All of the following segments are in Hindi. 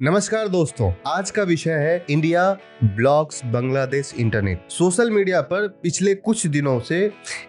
नमस्कार दोस्तों, आज का विषय है India blocks Bangladesh internet. Social media पर पिछले कुछ दिनों से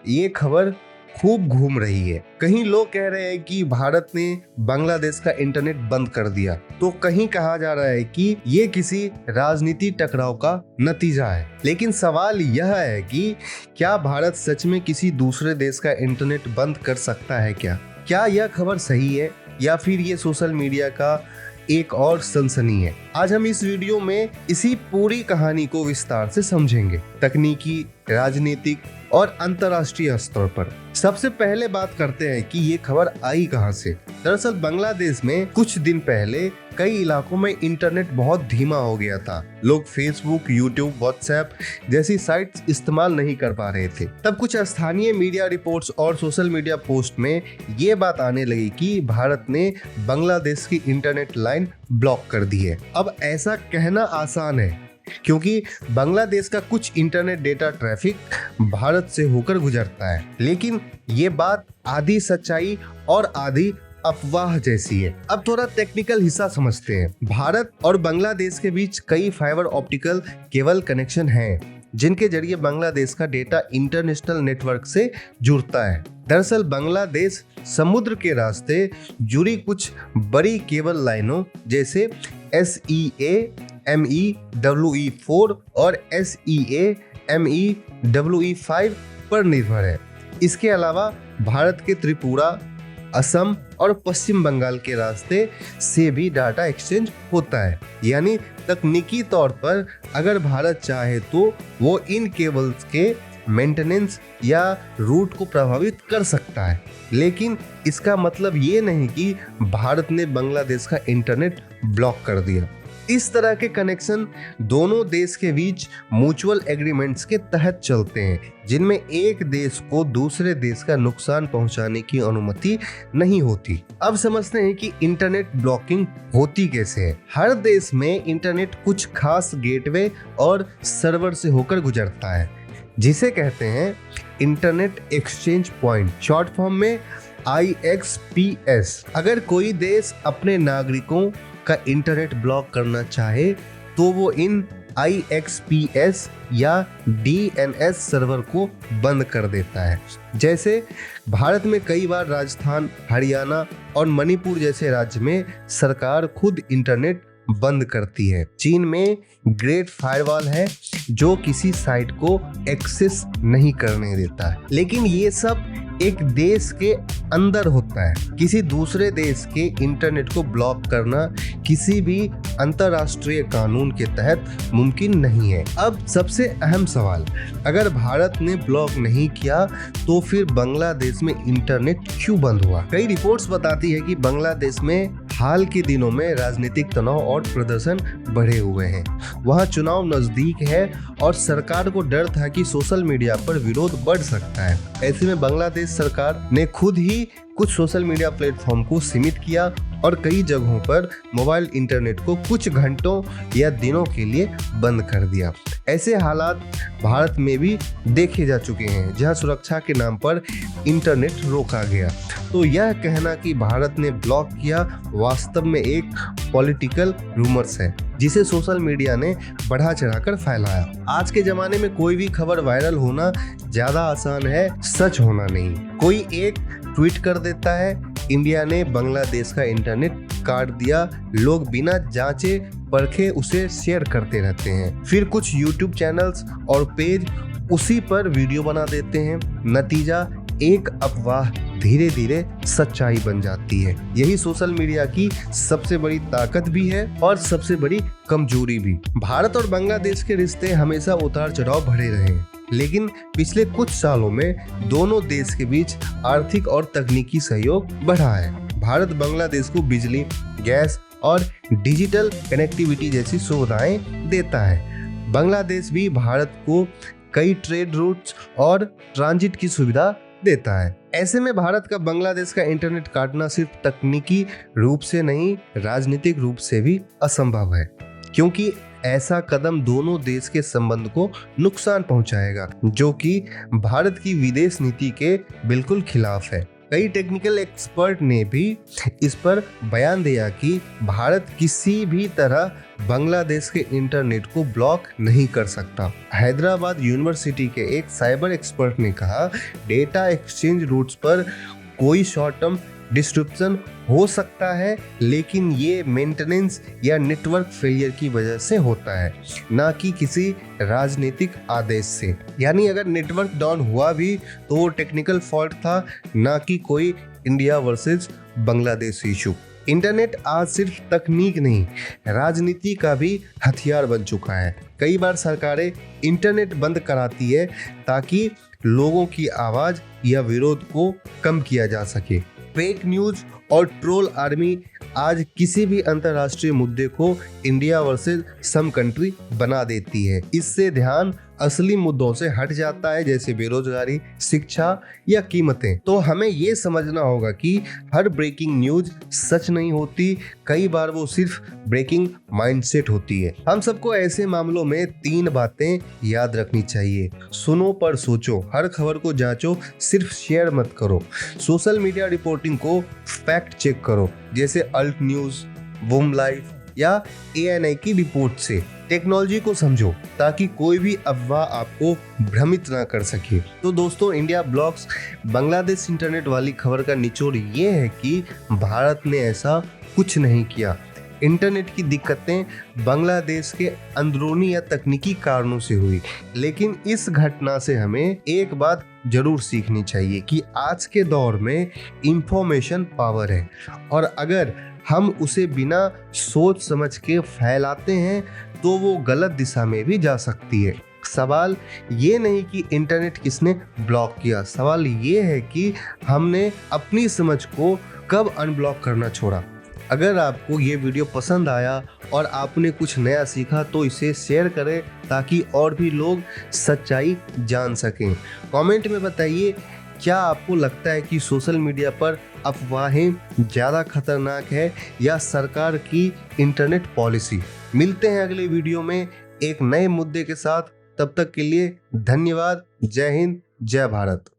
ये खबर खूब घूम रही है। कहीं लोग कह रहे हैं कि भारत ने बांग्लादेश का इंटरनेट बंद कर दिया, तो कहीं कहा जा रहा है कि ये किसी राजनीति टकराव का नतीजा है। लेकिन सवाल यह है कि क्या भारत सच में किसी दूसरे देश का इंटरनेट बंद कर सकता है? क्या यह खबर सही है या फिर ये सोशल मीडिया का एक और सनसनी है? आज हम इस वीडियो में इसी पूरी कहानी को विस्तार से समझेंगे, तकनीकी, राजनीतिक और अंतर्राष्ट्रीय स्तर पर। सबसे पहले बात करते हैं कि ये खबर आई कहां से। दरअसल बांग्लादेश में कुछ दिन पहले कई इलाकों में इंटरनेट बहुत धीमा हो गया था। लोग फेसबुक, यूट्यूब, व्हाट्सएप जैसी साइट्स इस्तेमाल नहीं कर पा रहे थे। तब कुछ स्थानीय मीडिया रिपोर्ट्स और सोशल मीडिया पोस्ट में ये बात आने लगी कि भारत ने बांग्लादेश की इंटरनेट लाइन ब्लॉक कर दी है। अब ऐसा कहना आसान है क्योंकि बांग्लादेश का कुछ इंटरनेट डेटा ट्रैफिक भारत से होकर गुजरता है, लेकिन ये बात आधी सच्चाई और आधी अफवाह जैसी है। अब थोड़ा टेक्निकल हिस्सा समझते हैं। भारत और बांग्लादेश के बीच कई फाइबर ऑप्टिकल केबल कनेक्शन हैं, जिनके जरिए बांग्लादेश का डेटा इंटरनेशनल नेटवर्क से जुड़ता है। दरअसल बांग्लादेश समुद्र के रास्ते जुड़ी कुछ बड़ी केबल लाइनों जैसे SEA MEWE4 और SEA MEWE5 पर निर्भर है। इसके अलावा भारत के त्रिपुरा, असम और पश्चिम बंगाल के रास्ते से भी डाटा एक्सचेंज होता है। यानी तकनीकी तौर पर अगर भारत चाहे तो वो इन केबल्स के मेंटेनेंस या रूट को प्रभावित कर सकता है, लेकिन इसका मतलब ये नहीं कि भारत ने बांग्लादेश का इंटरनेट ब्लॉक कर दिया। इस तरह के कनेक्शन दोनों देश के बीच म्यूचुअल एग्रीमेंट्स के तहत चलते हैं, जिनमें एक देश को दूसरे देश का नुकसान पहुंचाने की अनुमति नहीं होती। अब समझते हैं कि इंटरनेट ब्लॉकिंग होती कैसे है। हर देश में इंटरनेट कुछ खास गेटवे और सर्वर से होकर गुजरता है, जिसे कहते हैं internet exchange point, short form में IXPS। अगर कोई देश अपने नागरिकों का इंटरनेट ब्लॉक करना चाहे तो वो इन IXPS या DNS सर्वर को बंद कर देता है। जैसे भारत में कई बार राजस्थान, हरियाणा और मणिपुर जैसे राज्य में सरकार खुद इंटरनेट बंद करती है। चीन में ग्रेट फायरवॉल है जो किसी साइट को एक्सेस नहीं करने देता है, लेकिन ये सब एक देश के अंदर होता है। किसी दूसरे देश के इंटरनेट को ब्लॉक करना किसी भी अंतर्राष्ट्रीय कानून के तहत मुमकिन नहीं है। अब सबसे अहम सवाल, अगर भारत ने ब्लॉक नहीं किया तो फिर बांग्लादेश में इंटरनेट क्यों बंद हुआ? कई रिपोर्ट्स बताती है कि बांग्लादेश में हाल के दिनों में राजनीतिक तनाव और प्रदर्शन बढ़े हुए हैं। वहां चुनाव नजदीक है और सरकार को डर था कि सोशल मीडिया पर विरोध बढ़ सकता है। ऐसे में बांग्लादेश सरकार ने खुद ही कुछ सोशल मीडिया प्लेटफॉर्म को सीमित किया और कई जगहों पर मोबाइल इंटरनेट को कुछ घंटों या दिनों के लिए बंद कर दिया। ऐसे हालात भारत में भी देखे जा चुके हैं, जहां सुरक्षा के नाम पर इंटरनेट रोका गया। तो यह कहना कि भारत ने ब्लॉक किया वास्तव में एक पॉलिटिकल रूमर्स है, जिसे सोशल मीडिया ने बढ़ा चढ़ाकर फैलाया। आज के जमाने में कोई भी खबर वायरल होना ज्यादा आसान है, सच होना नहीं। कोई एक ट्वीट कर देता है, इंडिया ने बांग्लादेश का इंटरनेट काट दिया, लोग बिना जांचे परखे उसे शेयर करते रहते हैं। फिर कुछ यूट्यूब चैनल्स और पेज उसी पर वीडियो बना देते हैं। नतीजा एक अफवाह धीरे धीरे सच्चाई बन जाती है। यही सोशल मीडिया की सबसे बड़ी ताकत भी है और सबसे बड़ी कमजोरी भी। भारत और बांग्लादेश के रिश्ते हमेशा उतार चढ़ाव भरे रहे हैं, लेकिन पिछले कुछ सालों में दोनों देश के बीच आर्थिक और तकनीकी सहयोग बढ़ा है। भारत बांग्लादेश को बिजली, गैस और डिजिटल कनेक्टिविटी जैसी सुविधाएं देता है। बांग्लादेश भी भारत को कई ट्रेड रूट्स और ट्रांजिट की सुविधा देता है। ऐसे में भारत का बांग्लादेश का इंटरनेट काटना सिर्फ तकनीकी रूप से नहीं, राजनीतिक रूप से भी असंभव है, क्योंकि ऐसा कदम दोनों देश के संबंध को नुकसान पहुंचाएगा, जो कि भारत की विदेश नीति के बिल्कुल खिलाफ है। कई टेक्निकल एक्सपर्ट ने भी इस पर बयान दिया कि भारत किसी भी तरह बांग्लादेश के इंटरनेट को ब्लॉक नहीं कर सकता। हैदराबाद यूनिवर्सिटी के एक साइबर एक्सपर्ट ने कहा, डेटा एक्सचेंज रूट्स पर कोई शॉर्ट टर्म डिस्ट्रप्शन हो सकता है, लेकिन ये मेंटेनेंस या नेटवर्क फेलियर की वजह से होता है, ना कि किसी राजनीतिक आदेश से। यानी अगर नेटवर्क डाउन हुआ भी तो वो टेक्निकल फॉल्ट था, ना कि कोई India versus Bangladesh issue. Internet आज सिर्फ तकनीक नहीं, राजनीति का भी हथियार बन चुका है। कई बार सरकारें इंटरनेट बंद कराती है ताकि लोगों की आवाज या विरोध को कम किया जा सके। फेक न्यूज और ट्रोल आर्मी आज किसी भी अंतर्राष्ट्रीय मुद्दे को इंडिया वर्सेस सम कंट्री बना देती है। इससे ध्यान असली मुद्दों से हट जाता है, जैसे बेरोजगारी, शिक्षा या कीमतें। तो हमें ये समझना होगा कि हर ब्रेकिंग न्यूज सच नहीं होती, कई बार वो सिर्फ ब्रेकिंग माइंडसेट होती है। हम सबको ऐसे मामलों में 3 बातें याद रखनी चाहिए। सुनो पर सोचो, हर खबर को जांचो, सिर्फ शेयर मत करो। सोशल मीडिया रिपोर्टिंग को फैक्ट चेक करो, जैसे अल्ट न्यूज, बूम लाइव या ANI की रिपोर्ट से। टेक्नोलॉजी को समझो ताकि कोई भी अफवाह आपको भ्रमित ना कर सके। तो दोस्तों, इंडिया ब्लॉक्स बांग्लादेश इंटरनेट वाली खबर का निचोड़ ये है कि भारत ने ऐसा कुछ नहीं किया। इंटरनेट की दिक्कतें बांग्लादेश के अंदरूनी या तकनीकी कारणों से हुई, लेकिन इस घटना से हमें एक बात जरूर सीखनी चाहिए कि आज के दौर में इंफॉर्मेशन पावर है, और अगर हम उसे बिना सोच समझ के फैलाते हैं तो वो गलत दिशा में भी जा सकती है। सवाल ये नहीं कि इंटरनेट किसने ब्लॉक किया, सवाल ये है कि हमने अपनी समझ को कब अनब्लॉक करना छोड़ा। अगर आपको ये वीडियो पसंद आया और आपने कुछ नया सीखा तो इसे शेयर करें ताकि और भी लोग सच्चाई जान सकें। कमेंट में बताइए, क्या आपको लगता है कि सोशल मीडिया पर अफवाहें ज़्यादा खतरनाक है या सरकार की इंटरनेट पॉलिसी? मिलते हैं अगले वीडियो में एक नए मुद्दे के साथ। तब तक के लिए धन्यवाद। जय हिंद, जय भारत।